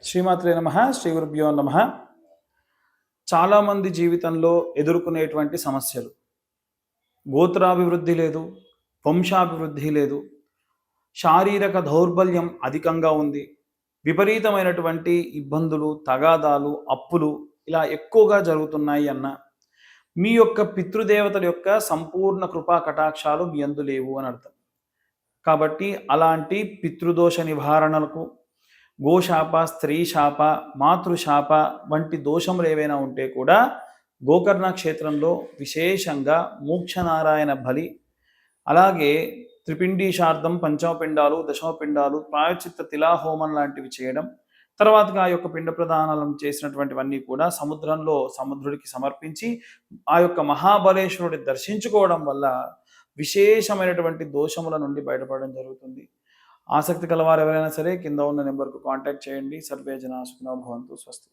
శ్రీమాత్రే నమః. శ్రీ గురుభ్యో నమః. చాలామంది జీవితంలో ఎదుర్కొనేటువంటి సమస్యలు, గోత్రాభివృద్ధి లేదు, వంశాభివృద్ధి లేదు, శారీరక దౌర్బల్యం అధికంగా ఉంది, విపరీతమైనటువంటి ఇబ్బందులు, తగాదాలు, అప్పులు ఇలా ఎక్కువగా జరుగుతున్నాయి అన్న మీ యొక్క పితృదేవతల యొక్క సంపూర్ణ కృపా కటాక్షాలు మీ యందు లేవు అని అర్థం. కాబట్టి అలాంటి పితృదోష నివారణలకు గోశాప, స్త్రీ శాప, మాతృశాప వంటి దోషములు ఏవైనా ఉంటే కూడా గోకర్ణ క్షేత్రంలో విశేషంగా మోక్షనారాయణ బలి, అలాగే త్రిపిండీశార్థం, పంచమపిండాలు, దశమపిండాలు, ప్రాయచిత్త తిలాహోమం లాంటివి చేయడం, తర్వాతగా ఆ యొక్క పిండ ప్రదానాలను చేసినటువంటివన్నీ కూడా సముద్రుడికి సమర్పించి ఆ యొక్క మహాబలేశ్వరుడి దర్శించుకోవడం వల్ల విశేషమైనటువంటి దోషముల నుండి బయటపడడం జరుగుతుంది. ఆసక్తి కలవారు ఎవరైనా సరే కింద ఉన్న నెంబర్కు కాంటాక్ట్ చేయండి. సర్వే జనా సుఖినో భవంతు. స్వస్తి.